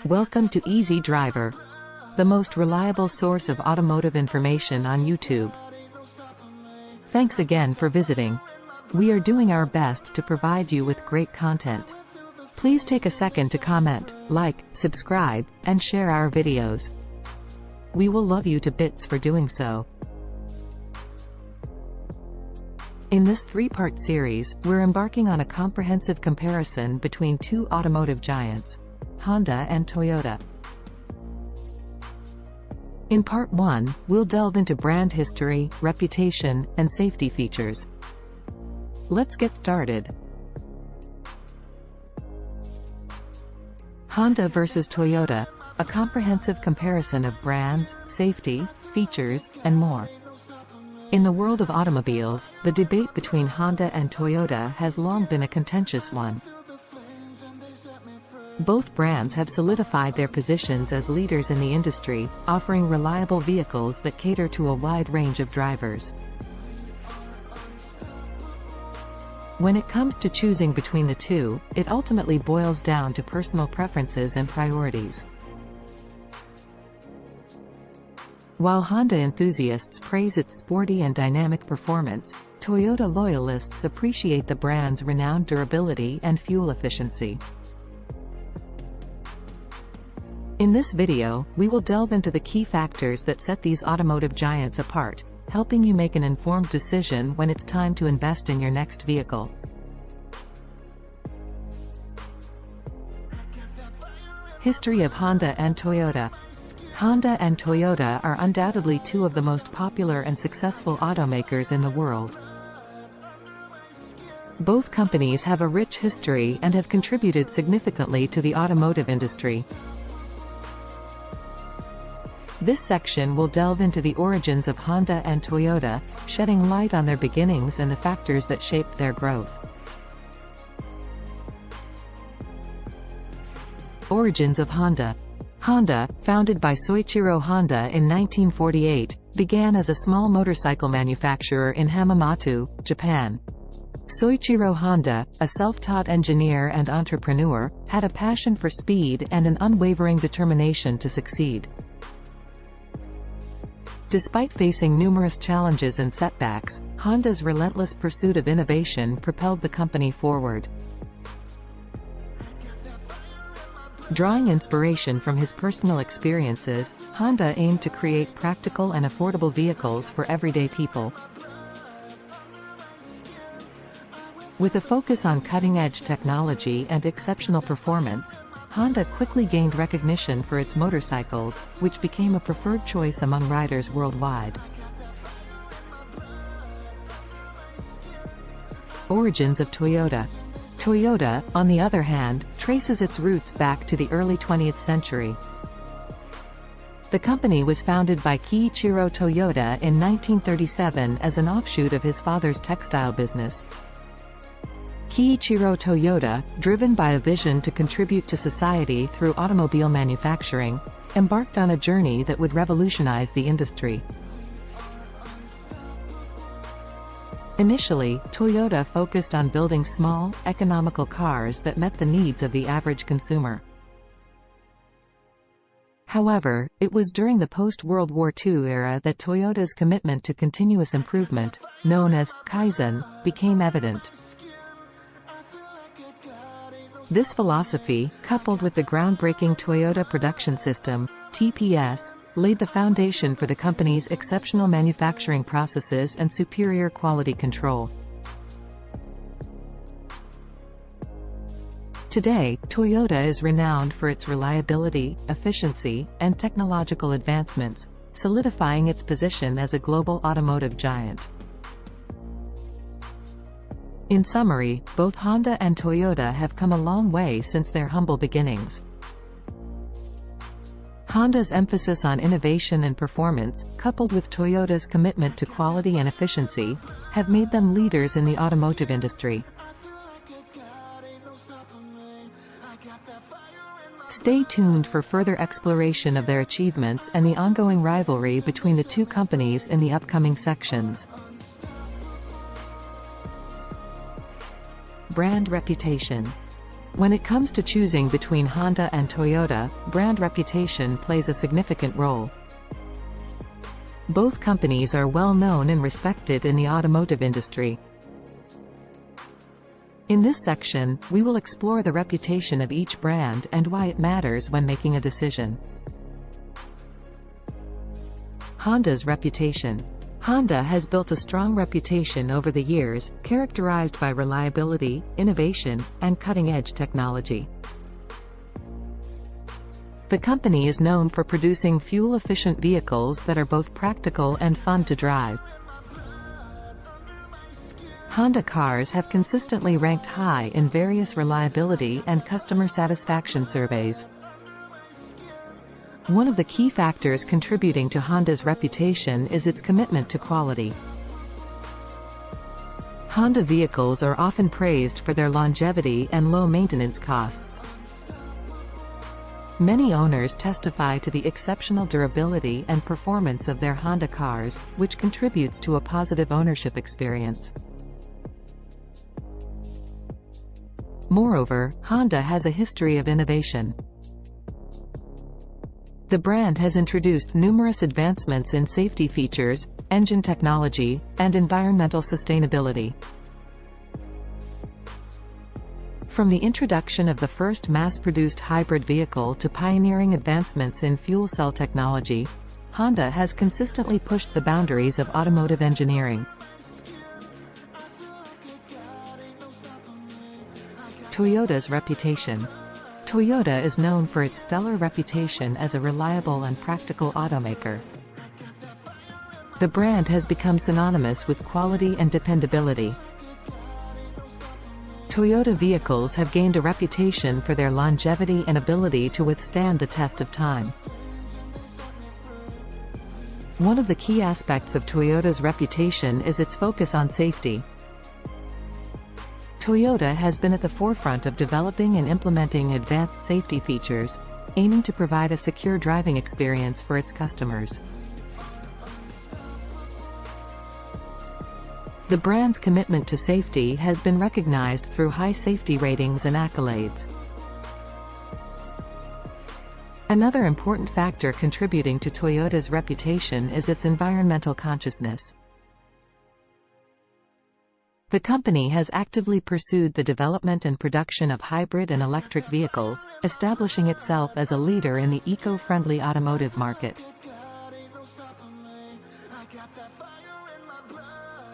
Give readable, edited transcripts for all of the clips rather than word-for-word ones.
Welcome to Easy Driver, the most reliable source of automotive information on YouTube. Thanks again for visiting. We are doing our best to provide you with great content. Please take a second to comment, like, subscribe, and share our videos. We will love you to bits for doing so. In this three-part series, we're embarking on a comprehensive comparison between two automotive giants, Honda and Toyota. In Part 1, we'll delve into brand history, reputation, and safety features. Let's get started. Honda versus Toyota, a comprehensive comparison of brands, safety, features, and more. In the world of automobiles, the debate between Honda and Toyota has long been a contentious one. Both brands have solidified their positions as leaders in the industry, offering reliable vehicles that cater to a wide range of drivers. When it comes to choosing between the two, it ultimately boils down to personal preferences and priorities. While Honda enthusiasts praise its sporty and dynamic performance, Toyota loyalists appreciate the brand's renowned durability and fuel efficiency. In this video, we will delve into the key factors that set these automotive giants apart, helping you make an informed decision when it's time to invest in your next vehicle. History of Honda and Toyota. Honda and Toyota are undoubtedly two of the most popular and successful automakers in the world. Both companies have a rich history and have contributed significantly to the automotive industry. This section will delve into the origins of Honda and Toyota, shedding light on their beginnings and the factors that shaped their growth. Origins of Honda. Honda, founded by Soichiro Honda in 1948, began as a small motorcycle manufacturer in Hamamatsu, Japan. Soichiro Honda, a self-taught engineer and entrepreneur, had a passion for speed and an unwavering determination to succeed. Despite facing numerous challenges and setbacks, Honda's relentless pursuit of innovation propelled the company forward. Drawing inspiration from his personal experiences, Honda aimed to create practical and affordable vehicles for everyday people. With a focus on cutting-edge technology and exceptional performance, Honda quickly gained recognition for its motorcycles, which became a preferred choice among riders worldwide. Origins of Toyota. Toyota, on the other hand, traces its roots back to the early 20th century. The company was founded by Kiichiro Toyoda in 1937 as an offshoot of his father's textile business. Kiichiro Toyoda, driven by a vision to contribute to society through automobile manufacturing, embarked on a journey that would revolutionize the industry. Initially, Toyota focused on building small, economical cars that met the needs of the average consumer. However, it was during the post-World War II era that Toyota's commitment to continuous improvement, known as Kaizen, became evident. This philosophy, coupled with the groundbreaking Toyota Production System, TPS, laid the foundation for the company's exceptional manufacturing processes and superior quality control. Today, Toyota is renowned for its reliability, efficiency, and technological advancements, solidifying its position as a global automotive giant. In summary, both Honda and Toyota have come a long way since their humble beginnings. Honda's emphasis on innovation and performance, coupled with Toyota's commitment to quality and efficiency, have made them leaders in the automotive industry. Stay tuned for further exploration of their achievements and the ongoing rivalry between the two companies in the upcoming sections. Brand reputation. When it comes to choosing between Honda and Toyota, brand reputation plays a significant role. Both companies are well known and respected in the automotive industry. In this section, we will explore the reputation of each brand and why it matters when making a decision. Honda's reputation. Honda has built a strong reputation over the years, characterized by reliability, innovation, and cutting-edge technology. The company is known for producing fuel-efficient vehicles that are both practical and fun to drive. Honda cars have consistently ranked high in various reliability and customer satisfaction surveys. One of the key factors contributing to Honda's reputation is its commitment to quality. Honda vehicles are often praised for their longevity and low maintenance costs. Many owners testify to the exceptional durability and performance of their Honda cars, which contributes to a positive ownership experience. Moreover, Honda has a history of innovation. The brand has introduced numerous advancements in safety features, engine technology, and environmental sustainability. From the introduction of the first mass-produced hybrid vehicle to pioneering advancements in fuel cell technology, Honda has consistently pushed the boundaries of automotive engineering. Toyota's reputation. Toyota is known for its stellar reputation as a reliable and practical automaker. The brand has become synonymous with quality and dependability. Toyota vehicles have gained a reputation for their longevity and ability to withstand the test of time. One of the key aspects of Toyota's reputation is its focus on safety. Toyota has been at the forefront of developing and implementing advanced safety features, aiming to provide a secure driving experience for its customers. The brand's commitment to safety has been recognized through high safety ratings and accolades. Another important factor contributing to Toyota's reputation is its environmental consciousness. The company has actively pursued the development and production of hybrid and electric vehicles, establishing itself as a leader in the eco-friendly automotive market.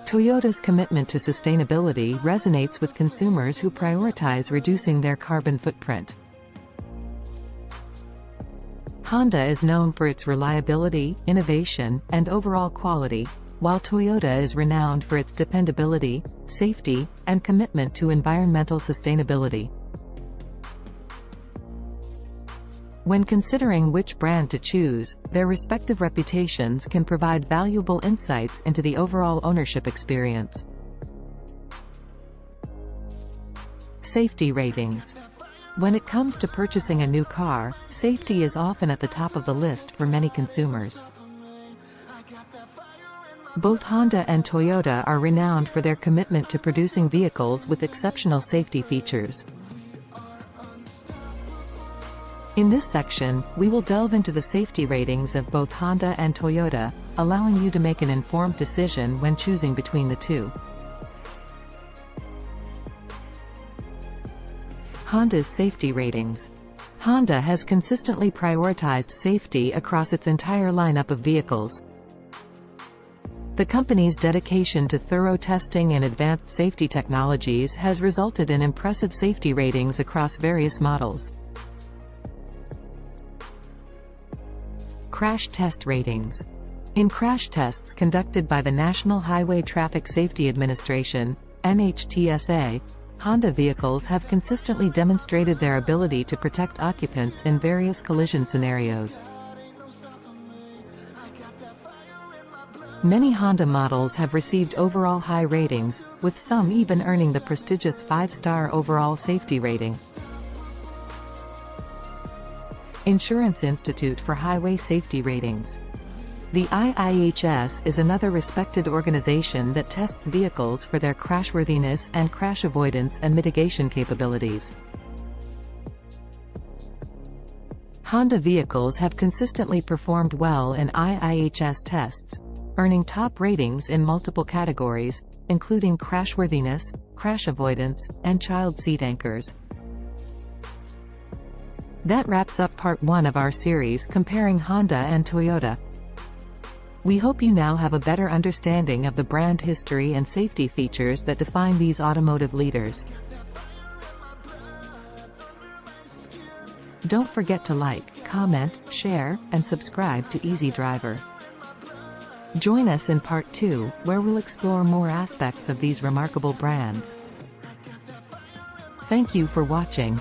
Toyota's commitment to sustainability resonates with consumers who prioritize reducing their carbon footprint. Honda is known for its reliability, innovation, and overall quality, while Toyota is renowned for its dependability, safety, and commitment to environmental sustainability. When considering which brand to choose, their respective reputations can provide valuable insights into the overall ownership experience. Safety ratings. When it comes to purchasing a new car, safety is often at the top of the list for many consumers. Both Honda and Toyota are renowned for their commitment to producing vehicles with exceptional safety features. In this section, we will delve into the safety ratings of both Honda and Toyota, allowing you to make an informed decision when choosing between the two. Honda's safety ratings. Honda has consistently prioritized safety across its entire lineup of vehicles. The company's dedication to thorough testing and advanced safety technologies has resulted in impressive safety ratings across various models. Crash test ratings. In crash tests conducted by the National Highway Traffic Safety Administration, NHTSA, Honda vehicles have consistently demonstrated their ability to protect occupants in various collision scenarios. Many Honda models have received overall high ratings, with some even earning the prestigious 5-star overall safety rating. Insurance Institute for Highway Safety Ratings. The IIHS is another respected organization that tests vehicles for their crashworthiness and crash avoidance and mitigation capabilities. Honda vehicles have consistently performed well in IIHS tests, earning top ratings in multiple categories, including crashworthiness, crash avoidance, and child seat anchors. That wraps up part 1 of our series comparing Honda and Toyota. We hope you now have a better understanding of the brand history and safety features that define these automotive leaders. Don't forget to like, comment, share, and subscribe to Easy Driver. Join us in part 2, where we'll explore more aspects of these remarkable brands. Thank you for watching.